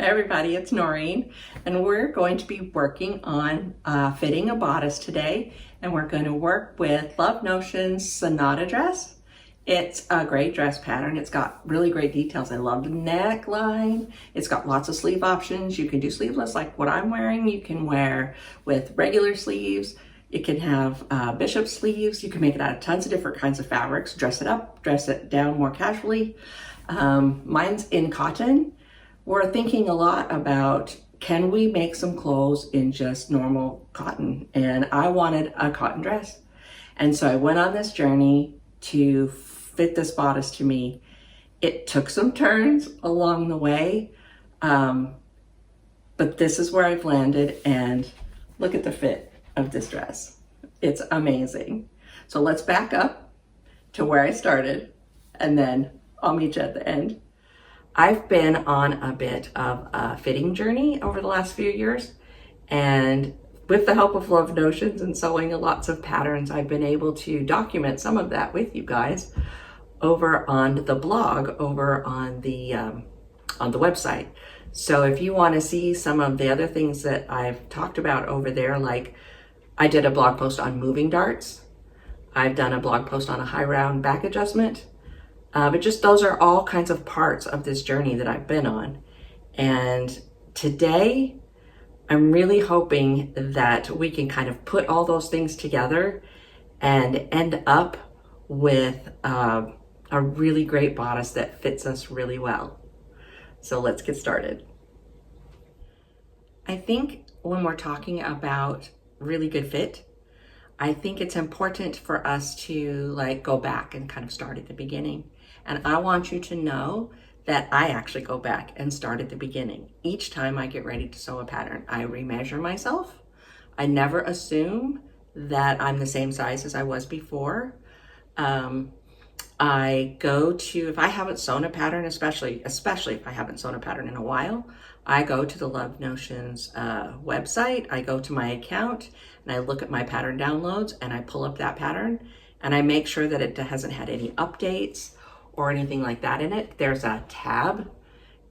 everybody, it's Noreen, and we're going to be working on fitting a bodice today, and we're going to work with Love Notion's Sonata dress. It's a great dress pattern. It's got really great details. I love the neckline. It's got lots of sleeve options. You can do sleeveless like what I'm wearing. You can wear with regular sleeves. It can have bishop sleeves. You can make it out of tons of different kinds of fabrics. Dress it up, dress it down more casually. Mine's in cotton. We're thinking a lot about, can we make some clothes in just normal cotton? And I wanted a cotton dress. And so I went on this journey to fit this bodice to me. It took some turns along the way, but this is where I've landed, and look at the fit of this dress. It's amazing. So let's back up to where I started, and then I'll meet you at the end. I've been on a bit of a fitting journey over the last few years, and with the help of Love Notions and sewing lots of patterns, I've been able to document some of that with you guys over on the blog, over on the website. So if you want to see some of the other things that I've talked about over there, like I did a blog post on moving darts, I've done a blog post on a high round back adjustment. But just those are all kinds of parts of this journey that I've been on. And today, I'm really hoping that we can kind of put all those things together and end up with a really great bodice that fits us really well. So let's get started. I think when we're talking about really good fit, I think it's important for us to go back and kind of start at the beginning. And I want you to know that I actually go back and start at the beginning. Each time I get ready to sew a pattern, I remeasure myself. I never assume that I'm the same size as I was before. I go to, if I haven't sewn a pattern, especially if I haven't sewn a pattern in a while, I go to the Love Notions website, I go to my account, and I look at my pattern downloads, and I pull up that pattern, and I make sure that it hasn't had any updates or anything like that in it. There's a tab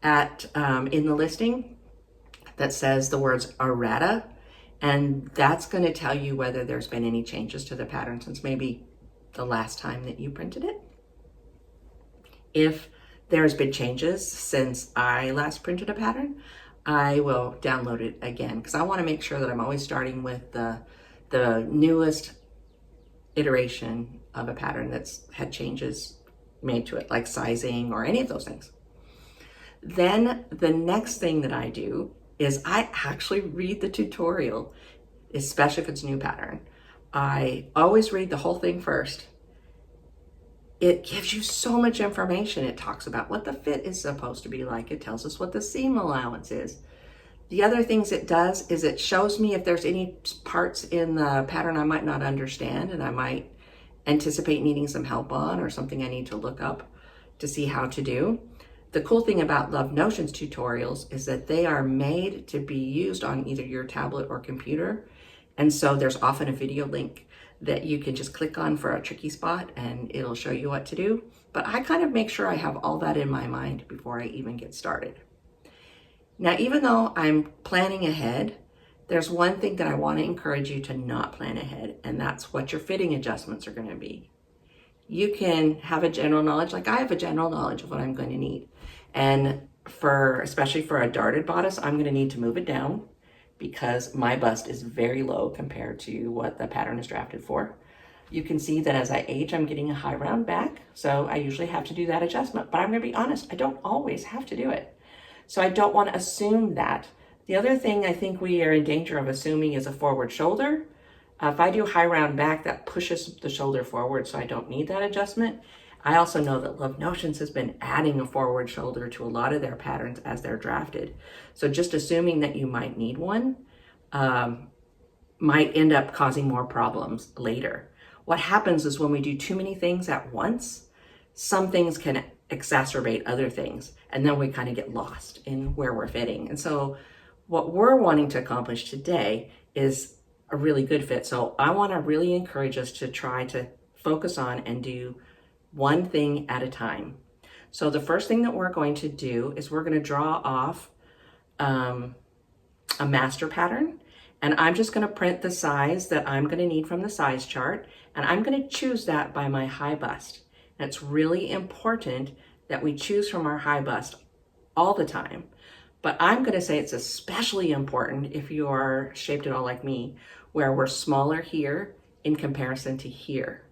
in the listing that says the words errata, and that's going to tell you whether there's been any changes to the pattern since maybe the last time that you printed it. If there's been changes since I last printed a pattern, I will download it again because I want to make sure that I'm always starting with the newest iteration of a pattern that's had changes made to it, like sizing or any of those things. Then the next thing that I do is I actually read the tutorial, especially if it's a new pattern. I always read the whole thing first. It gives you so much information. It talks about what the fit is supposed to be like. It tells us what the seam allowance is. The other things it does is it shows me if there's any parts in the pattern I might not understand and I might anticipate needing some help on, or something I need to look up to see how to do. The cool thing about Love Notions tutorials is that they are made to be used on either your tablet or computer. And so there's often a video link that you can just click on for a tricky spot and it'll show you what to do. But I kind of make sure I have all that in my mind before I even get started. Now, even though I'm planning ahead, there's one thing that I want to encourage you to not plan ahead, and that's what your fitting adjustments are going to be. You can have a general knowledge, like I have a general knowledge of what I'm going to need. And especially for a darted bodice, I'm going to need to move it down because my bust is very low compared to what the pattern is drafted for. You can see that as I age, I'm getting a high round back, so I usually have to do that adjustment. But I'm going to be honest, I don't always have to do it. So I don't want to assume that. The other thing I think we are in danger of assuming is a forward shoulder. If I do high round back, that pushes the shoulder forward, so I don't need that adjustment. I also know that Love Notions has been adding a forward shoulder to a lot of their patterns as they're drafted. So just assuming that you might need one might end up causing more problems later. What happens is when we do too many things at once, some things can exacerbate other things, and then we kind of get lost in where we're fitting. And so what we're wanting to accomplish today is a really good fit. So I want to really encourage us to try to focus on and do one thing at a time. So the first thing that we're going to do is we're going to draw off a master pattern, and I'm just going to print the size that I'm going to need from the size chart, and I'm going to choose that by my high bust. And it's really important that we choose from our high bust all the time, but I'm going to say it's especially important if you are shaped at all like me, where we're smaller here in comparison to here.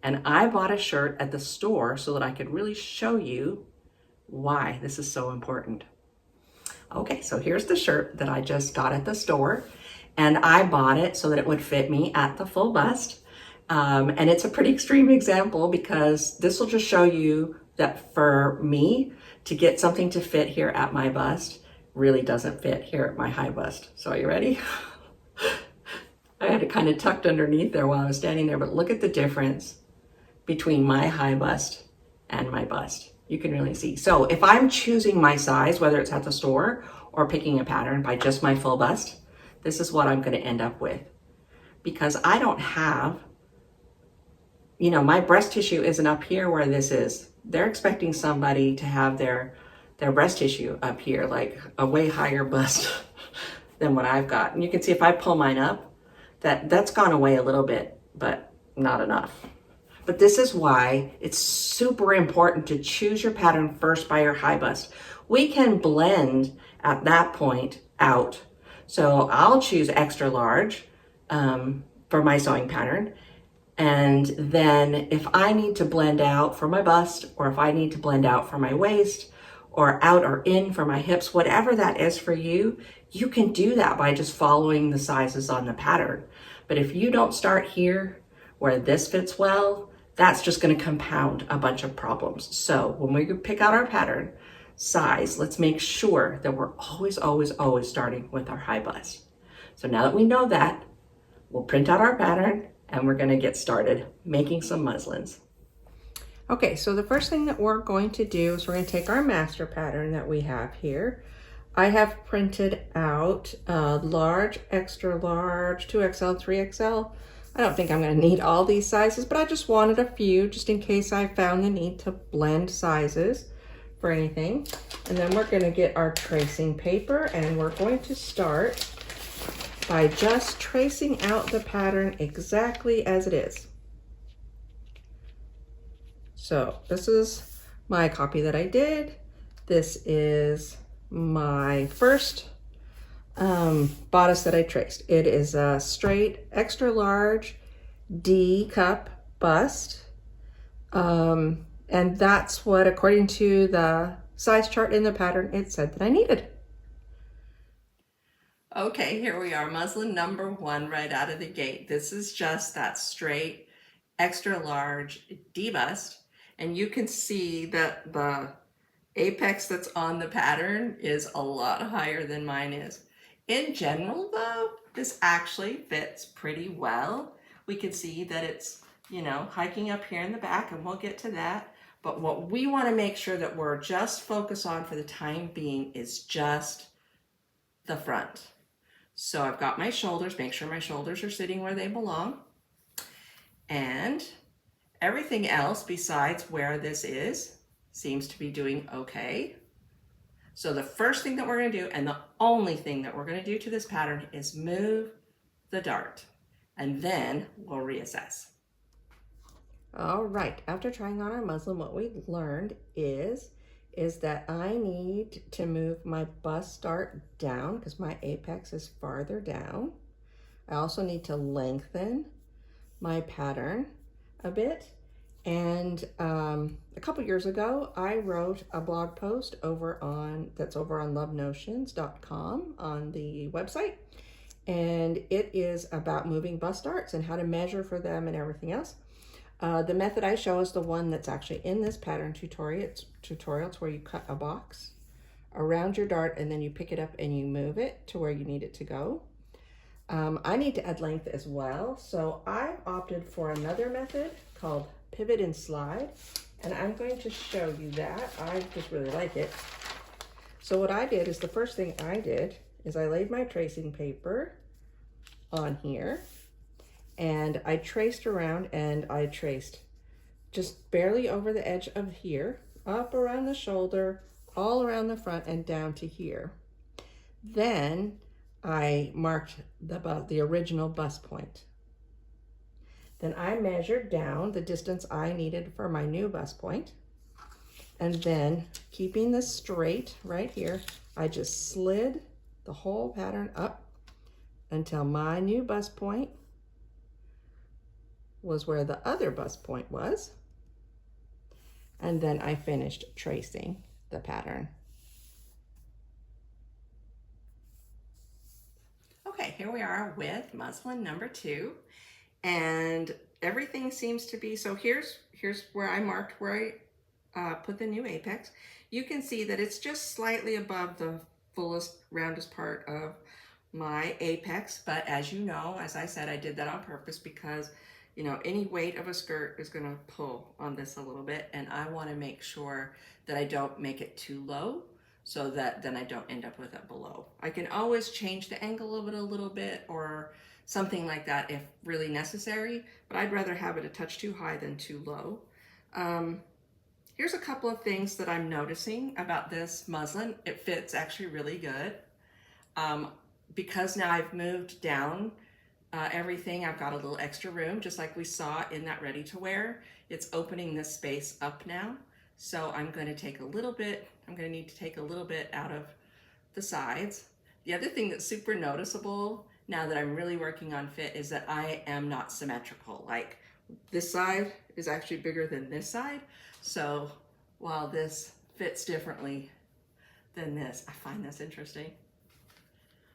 And I bought a shirt at the store so that I could really show you why this is so important. Okay, so here's the shirt that I just got at the store, and I bought it so that it would fit me at the full bust. And it's a pretty extreme example because this will just show you that for me to get something to fit here at my bust really doesn't fit here at my high bust. So are you ready? I had it kind of tucked underneath there while I was standing there, but look at the difference between my high bust and my bust. You can really see. So if I'm choosing my size, whether it's at the store or picking a pattern by just my full bust, this is what I'm going to end up with. Because I don't have, my breast tissue isn't up here where this is. They're expecting somebody to have their breast tissue up here, like a way higher bust than what I've got. And you can see if I pull mine up, that's gone away a little bit, but not enough. But this is why it's super important to choose your pattern first by your high bust. We can blend at that point out. So I'll choose extra large for my sewing pattern. And then if I need to blend out for my bust, or if I need to blend out for my waist, or out or in for my hips, whatever that is for you, you can do that by just following the sizes on the pattern. But if you don't start here where this fits well, that's just going to compound a bunch of problems. So when we pick out our pattern size, let's make sure that we're always starting with our high bust. So now that we know that, we'll print out our pattern and we're going to get started making some muslins. Okay, so the first thing that we're going to do is we're going to take our master pattern that we have here. I have printed out large, extra large, 2XL, 3XL. I don't think I'm going to need all these sizes, but I just wanted a few just in case I found the need to blend sizes for anything. And then we're going to get our tracing paper, and we're going to start by just tracing out the pattern exactly as it is. So this is my copy that I did. This is my first bodice that I traced. It is a straight extra large D cup bust. And that's what, according to the size chart in the pattern, it said that I needed. Okay, here we are, muslin number 1 right out of the gate. This is just that straight extra large D bust. And you can see that the apex that's on the pattern is a lot higher than mine is. In general though, this actually fits pretty well. We can see that it's, hiking up here in the back, and we'll get to that. But what we want to make sure that we're just focused on for the time being is just the front. So I've got my shoulders, make sure my shoulders are sitting where they belong. And everything else besides where this is seems to be doing okay. So the first thing that we're going to do, and the only thing that we're going to do to this pattern, is move the dart, and then we'll reassess. All right, after trying on our muslin, what we learned is that I need to move my bust dart down because my apex is farther down. I also need to lengthen my pattern a bit. And a couple years ago, I wrote a blog post that's over on lovenotions.com on the website. And it is about moving bust darts and how to measure for them and everything else. The method I show is the one that's actually in this pattern tutorial. It's where you cut a box around your dart and then you pick it up and you move it to where you need it to go. I need to add length as well. So I've opted for another method called pivot and slide, and I'm going to show you that. I just really like it. So what I did is, the first thing I did is I laid my tracing paper on here, and I traced around, and I traced just barely over the edge of here, up around the shoulder, all around the front, and down to here. Then I marked the original bust point. Then I measured down the distance I needed for my new bust point. And then, keeping this straight right here, I just slid the whole pattern up until my new bust point was where the other bust point was. And then I finished tracing the pattern. Okay, here we are with muslin number 2, and everything seems to be, so here's where I marked where I put the new apex. You can see that it's just slightly above the fullest, roundest part of my apex, but as you know, as I said, I did that on purpose because, you know, any weight of a skirt is going to pull on this a little bit, and I want to make sure that I don't make it too low so that then I don't end up with it below. I can always change the angle of it a little bit or something like that if really necessary, but I'd rather have it a touch too high than too low. Here's a couple of things that I'm noticing about this muslin. It fits actually really good. Because now I've moved down everything, I've got a little extra room, just like we saw in that ready to wear. It's opening this space up now. So I'm going to take a little bit, I'm going to need to take a little bit out of the sides. The other thing that's super noticeable now that I'm really working on fit is that I am not symmetrical. Like this side is actually bigger than this side. So while this fits differently than this, I find this interesting.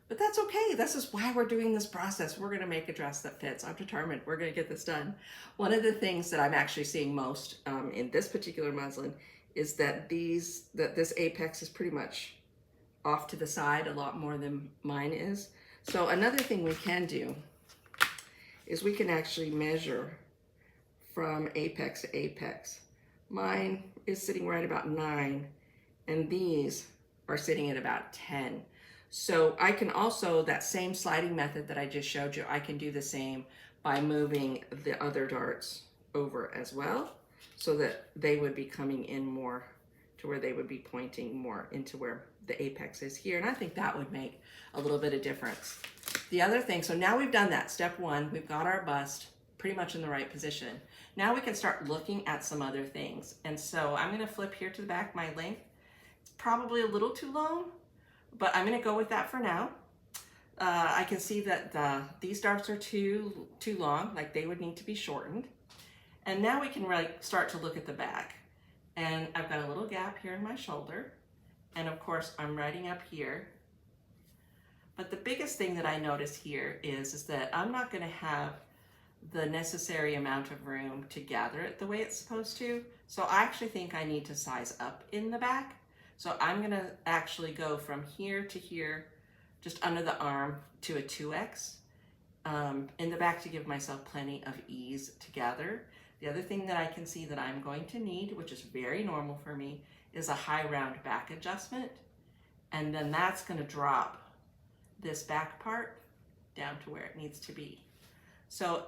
But that's okay. This is why we're doing this process. We're going to make a dress that fits. I'm determined. We're going to get this done. One of the things that I'm actually seeing most in this particular muslin is that this apex is pretty much off to the side a lot more than mine is. So another thing we can do is we can actually measure from apex to apex. Mine is sitting right about 9, and these are sitting at about 10. So I can also, that same sliding method that I just showed you, I can do the same by moving the other darts over as well, so that they would be coming in more to where they would be pointing more into where the apex is here. And I think that would make a little bit of difference. The other thing, so now we've done that, step 1, we've got our bust pretty much in the right position. Now we can start looking at some other things. And so I'm gonna flip here to the back. My length is probably a little too long, but I'm gonna go with that for now. I can see that these darts are too long, like they would need to be shortened. And now we can really start to look at the back. And I've got a little gap here in my shoulder. And of course, I'm writing up here. But the biggest thing that I notice here is that I'm not gonna have the necessary amount of room to gather it the way it's supposed to. So I actually think I need to size up in the back. So I'm gonna actually go from here to here, just under the arm, to a 2X in the back to give myself plenty of ease to gather. The other thing that I can see that I'm going to need, which is very normal for me, is a high round back adjustment. And then that's gonna drop this back part down to where it needs to be. So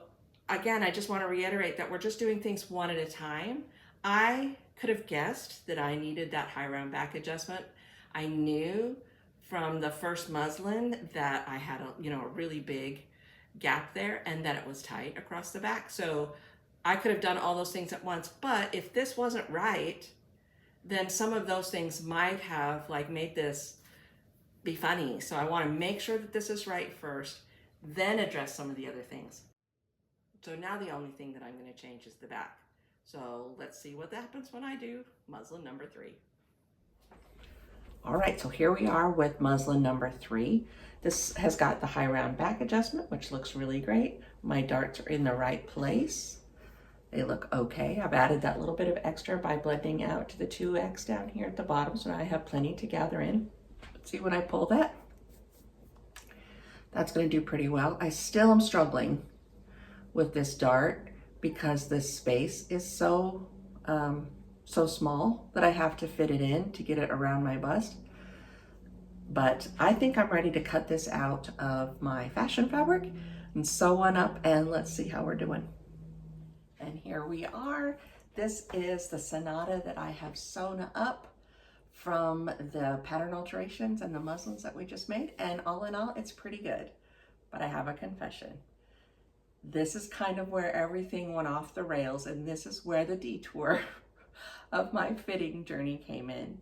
again, I just wanna reiterate that we're just doing things one at a time. I could have guessed that I needed that high round back adjustment. I knew from the first muslin that I had a really big gap there and that it was tight across the back. So I could have done all those things at once, but if this wasn't right, then some of those things might have made this be funny. So I want to make sure that this is right first, then address some of the other things. So now the only thing that I'm going to change is the back. So let's see what happens when I do muslin number 3. All right, so here we are with muslin number 3. This has got the high round back adjustment, which looks really great. My darts are in the right place. They look okay. I've added that little bit of extra by blending out to the 2X down here at the bottom, so now I have plenty to gather in. Let's see when I pull that. That's going to do pretty well. I still am struggling with this dart because this space is so small that I have to fit it in to get it around my bust. But I think I'm ready to cut this out of my fashion fabric and sew one up, and let's see how we're doing. And here we are. This is the Sonata that I have sewn up from the pattern alterations and the muslins that we just made, and all in all, it's pretty good. But I have a confession. This is kind of where everything went off the rails, and this is where the detour of my fitting journey came in.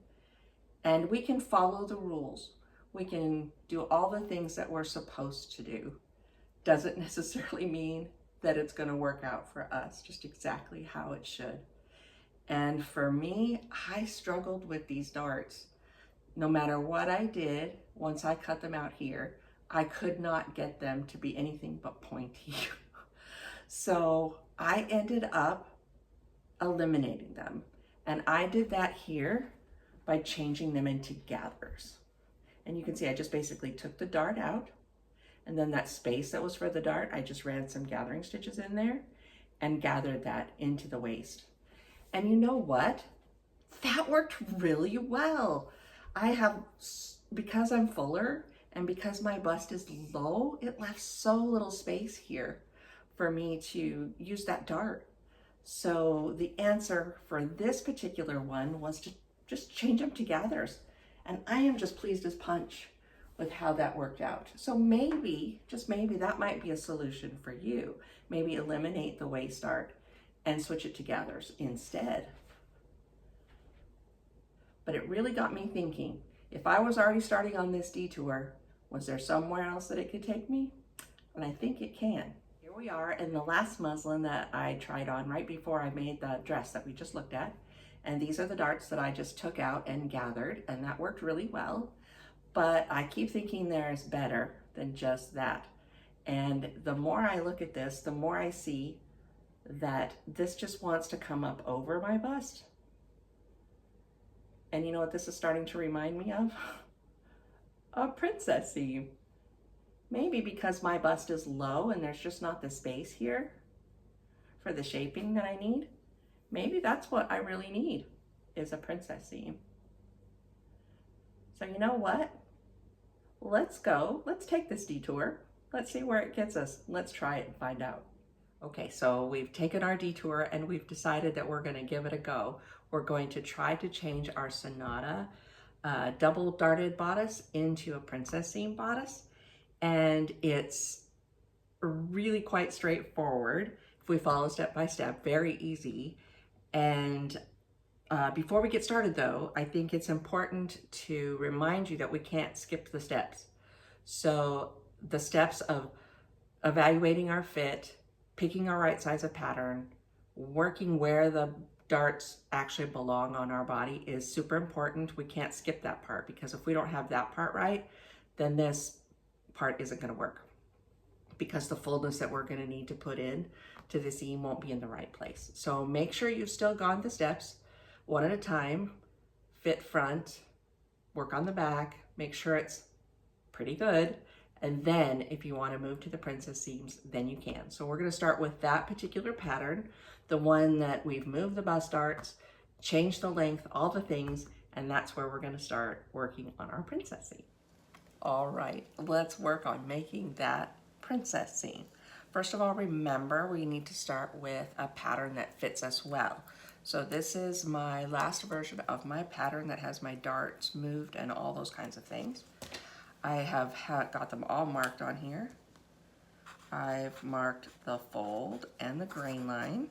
And we can follow the rules. We can do all the things that we're supposed to do. Doesn't necessarily mean that it's going to work out for us just exactly how it should. And for me, I struggled with these darts. No matter what I did, once I cut them out here, I could not get them to be anything but pointy. So I ended up eliminating them. And I did that here by changing them into gathers. And you can see I just basically took the dart out, and then that space that was for the dart, I just ran some gathering stitches in there and gathered that into the waist. And you know what? That worked really well. Because I'm fuller and because my bust is low, it left so little space here for me to use that dart. So the answer for this particular one was to just change them to gathers. And I am just pleased as punch with how that worked out. So maybe, just maybe, that might be a solution for you. Maybe eliminate the waist dart and switch it to gathers instead. But it really got me thinking, if I was already starting on this detour, was there somewhere else that it could take me? And I think it can. Here we are in the last muslin that I tried on right before I made the dress that we just looked at. And these are the darts that I just took out and gathered, and that worked really well. But I keep thinking there's better than just that. And the more I look at this, the more I see that this just wants to come up over my bust. And you know what this is starting to remind me of? A princess seam. Maybe because my bust is low and there's just not the space here for the shaping that I need. Maybe that's what I really need, is a princess seam. So you know what? Let's go. Let's take this detour. Let's see where it gets us. Let's try it and find out. Okay, so we've taken our detour and we've decided that we're going to give it a go. We're going to try to change our Sonata double darted bodice into a princess seam bodice. And it's really quite straightforward if we follow step by step, very easy. And before we get started though, I think it's important to remind you that we can't skip the steps. So the steps of evaluating our fit, picking our right size of pattern, working where the darts actually belong on our body is super important. We can't skip that part, because if we don't have that part right, then this part isn't going to work, because the fullness that we're going to need to put in to the seam won't be in the right place. So make sure you've still gone the steps one at a time. Fit front, work on the back, make sure it's pretty good. And then if you want to move to the princess seams, then you can. So we're going to start with that particular pattern, the one that we've moved the bust darts, changed the length, all the things, and that's where we're going to start working on our princess seam. All right, let's work on making that princess seam. First of all, remember we need to start with a pattern that fits us well. So this is my last version of my pattern that has my darts moved and all those kinds of things. I have got them all marked on here. I've marked the fold and the grain line,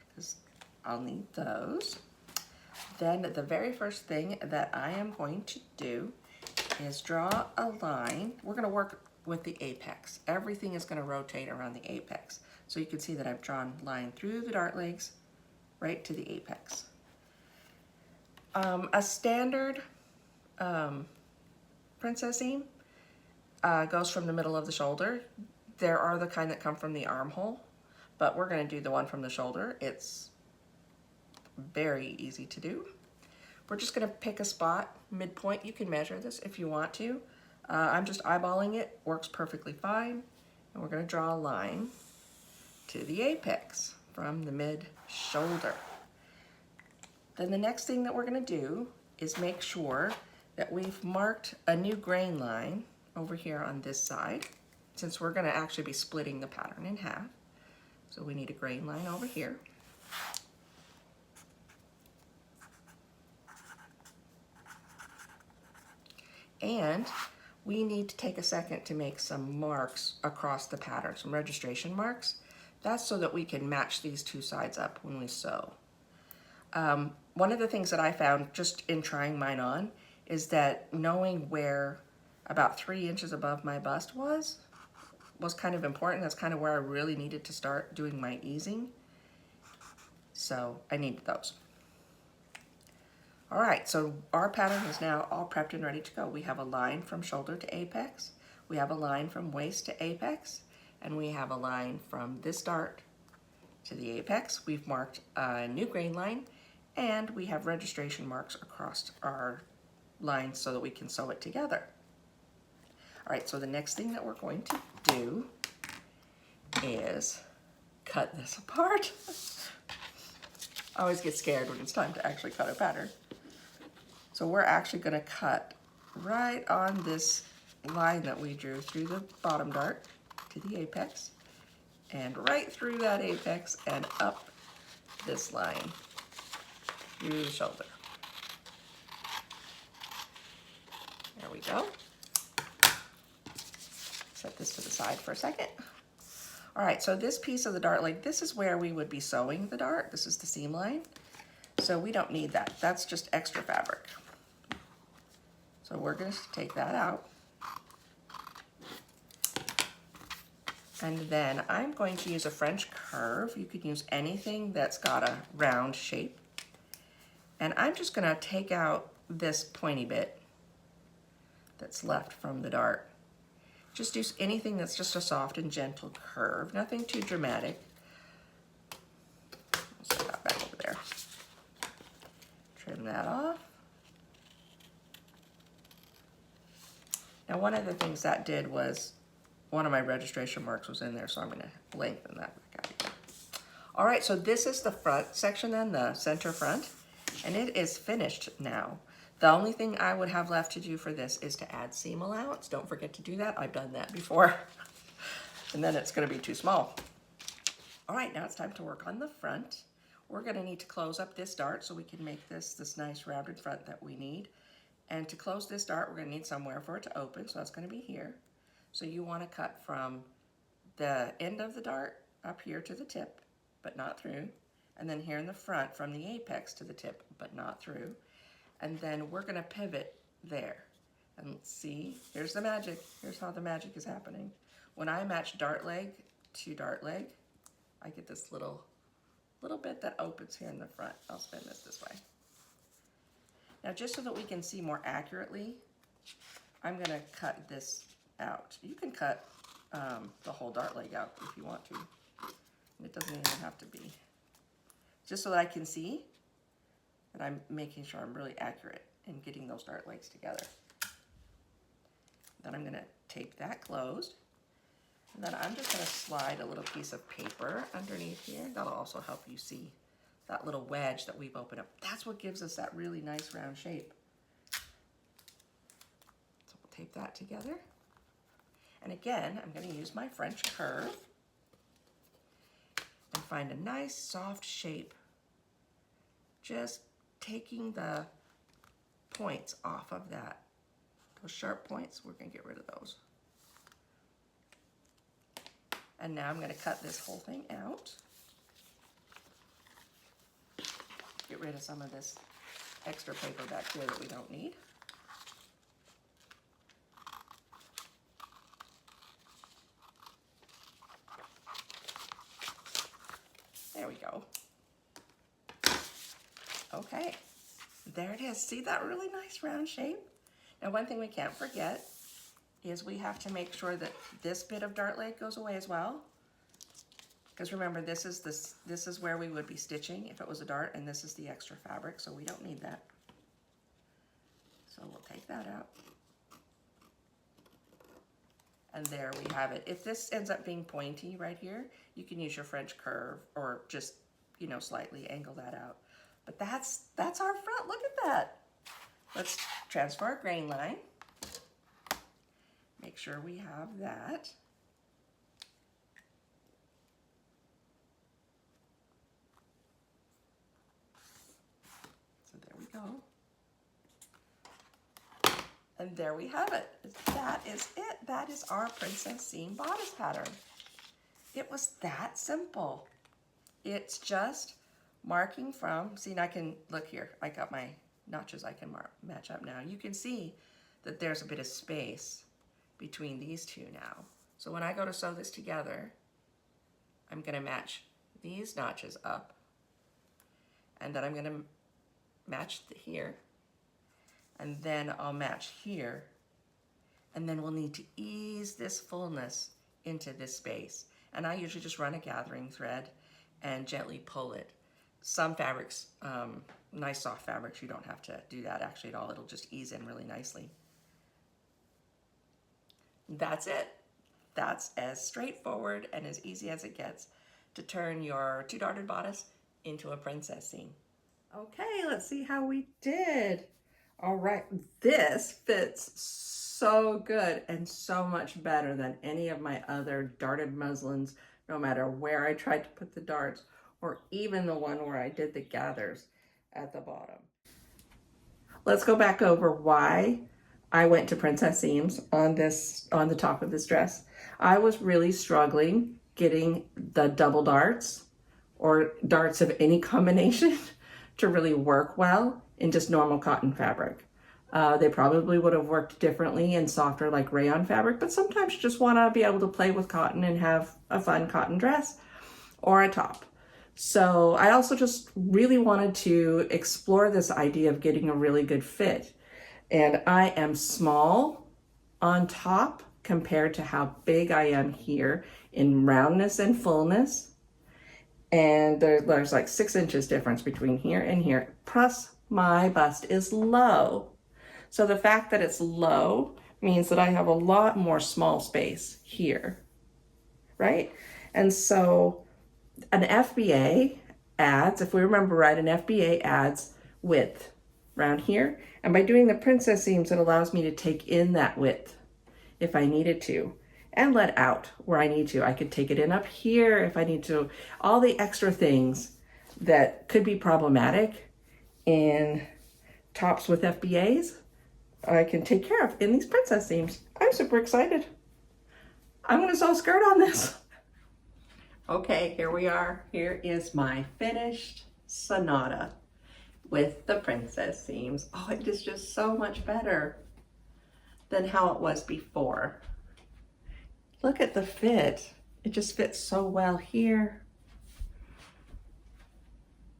because I'll need those. Then the very first thing that I am going to do is draw a line. We're going to work with the apex. Everything is going to rotate around the apex. So you can see that I've drawn a line through the dart legs right to the apex. A standard princess seam goes from the middle of the shoulder. There are the kind that come from the armhole, but we're going to do the one from the shoulder. It's very easy to do. We're just going to pick a spot, midpoint. You can measure this if you want to. I'm just eyeballing it, works perfectly fine. And we're going to draw a line to the apex from the mid shoulder. Then the next thing that we're going to do is make sure that we've marked a new grain line over here on this side, since we're going to actually be splitting the pattern in half. So we need a grain line over here. And we need to take a second to make some marks across the pattern, some registration marks. That's so that we can match these two sides up when we sew. One of the things that I found just in trying mine on is that knowing where about 3 inches above my bust was kind of important. That's kind of where I really needed to start doing my easing. So I needed those. All right, so our pattern is now all prepped and ready to go. We have a line from shoulder to apex. We have a line from waist to apex. And we have a line from this dart to the apex. We've marked a new grain line, and we have registration marks across our lines so that we can sew it together. All right, so the next thing that we're going to do is cut this apart. I always get scared when it's time to actually cut a pattern. So we're actually going to cut right on this line that we drew through the bottom dart to the apex, and right through that apex and up this line through the shoulder. There we go. Set this to the side for a second. All right, so this piece of the dart leg, this is where we would be sewing the dart. This is the seam line. So we don't need that. That's just extra fabric. So we're going to take that out. And then I'm going to use a French curve. You could use anything that's got a round shape. And I'm just going to take out this pointy bit that's left from the dart. Just do anything that's just a soft and gentle curve, nothing too dramatic. I'll set that back over there. Trim that off. Now, one of the things that did was one of my registration marks was in there, so I'm going to lengthen that back out again. All right, so this is the front section then, the center front, and it is finished now. The only thing I would have left to do for this is to add seam allowance. Don't forget to do that. I've done that before. And then it's going to be too small. All right, now it's time to work on the front. We're going to need to close up this dart so we can make this nice rounded front that we need. And to close this dart, we're going to need somewhere for it to open, so that's going to be here. So you want to cut from the end of the dart up here to the tip, but not through. And then here in the front from the apex to the tip, but not through. And then we're going to pivot there. And see, here's the magic. Here's how the magic is happening. When I match dart leg to dart leg, I get this little bit that opens here in the front. I'll spin this way. Now, just so that we can see more accurately, I'm going to cut this out. You can cut the whole dart leg out if you want to. It doesn't even have to be. Just so that I can see that I'm making sure I'm really accurate in getting those dart legs together. Then I'm going to tape that closed. And then I'm just going to slide a little piece of paper underneath here. That'll also help you see that little wedge that we've opened up. That's what gives us that really nice round shape. So we'll tape that together. And again, I'm going to use my French curve and find a nice soft shape. Just taking the points off of that. Those sharp points, we're going to get rid of those. And now I'm going to cut this whole thing out. Get rid of some of this extra paper back here that we don't need. There we go. Okay, there it is. See that really nice round shape? Now, one thing we can't forget is we have to make sure that this bit of dart leg goes away as well. Because remember, this is where we would be stitching if it was a dart, and this is the extra fabric, so we don't need that. So we'll take that out. And there we have it. If this ends up being pointy right here, you can use your French curve or just, you know, slightly angle that out. But that's our front. Look at that. Let's transfer our grain line. Make sure we have that. So there we go. And there we have it. That is it. That is our princess seam bodice pattern. It was that simple. It's just marking from, see, and I can, look here, I got my notches I can match up now. You can see that there's a bit of space between these two now. So when I go to sew this together, I'm gonna match these notches up, and then I'm gonna match here, and then I'll match here, and then we'll need to ease this fullness into this space. And I usually just run a gathering thread and gently pull it. Some fabrics, nice soft fabrics, you don't have to do that actually at all. It'll just ease in really nicely. That's it. That's as straightforward and as easy as it gets to turn your two-darted bodice into a princess seam. Okay, let's see how we did. All right, this fits so good and so much better than any of my other darted muslins, no matter where I tried to put the darts, or even the one where I did the gathers at the bottom. Let's go back over why I went to princess seams on the top of this dress. I was really struggling getting the double darts or darts of any combination to really work well in just normal cotton fabric. They probably would have worked differently in softer like rayon fabric, but sometimes you just want to be able to play with cotton and have a fun cotton dress or a top. So I also just really wanted to explore this idea of getting a really good fit. And I am small on top compared to how big I am here in roundness and fullness. And there's like 6 inches difference between here and here. Plus my bust is low. So the fact that it's low means that I have a lot more small space here, right? And so an FBA adds, if we remember right, an FBA adds width around here. And by doing the princess seams, it allows me to take in that width if I needed to and let out where I need to. I could take it in up here if I need to. All the extra things that could be problematic in tops with FBAs, I can take care of in these princess seams. I'm super excited. I'm gonna sew a skirt on this. Okay, here we are. Here is my finished Sonata with the princess seams. Oh, it is just so much better than how it was before. Look at the fit. It just fits so well here.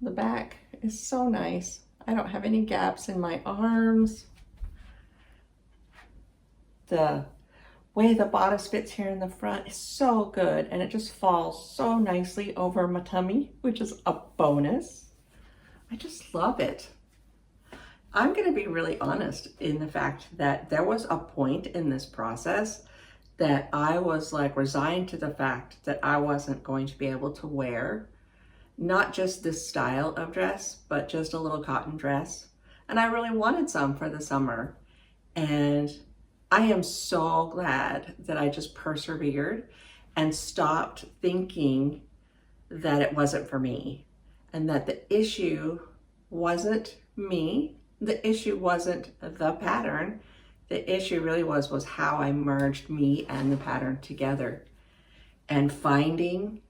The back is so nice. I don't have any gaps in my arms. The way the bodice fits here in the front is so good, and it just falls so nicely over my tummy, which is a bonus. I just love it. I'm going to be really honest in the fact that there was a point in this process that I was like resigned to the fact that I wasn't going to be able to wear not just this style of dress, but just a little cotton dress. And I really wanted some for the summer. And I am so glad that I just persevered and stopped thinking that it wasn't for me, and that the issue wasn't me. The issue wasn't the pattern. The issue really was how I merged me and the pattern together, and finding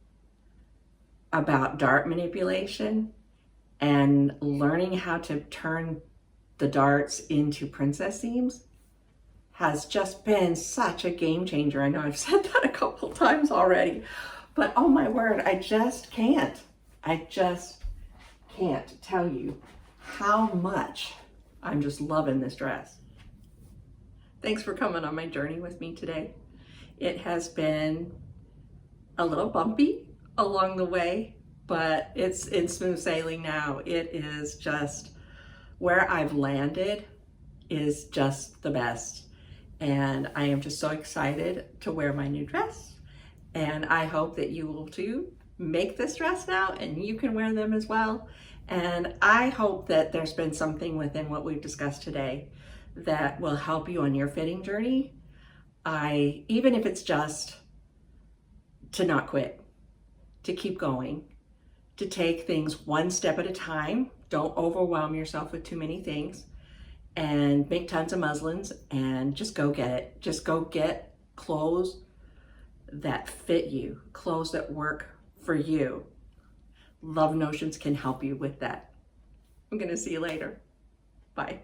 about dart manipulation and learning how to turn the darts into princess seams has just been such a game changer. I know I've said that a couple times already, but oh my word, I just can't tell you how much I'm just loving this dress. Thanks for coming on my journey with me today. It has been a little bumpy along the way, but it's in smooth sailing now. It is just where I've landed is just the best. And I am just so excited to wear my new dress. And I hope that you will too make this dress now and you can wear them as well. And I hope that there's been something within what we've discussed today that will help you on your fitting journey. Even if it's just to not quit, to keep going, to take things one step at a time. Don't overwhelm yourself with too many things. and make tons of muslins and just go get it. Just go get clothes that fit you, clothes that work for you. Love Notions can help you with that. I'm gonna see you later. Bye.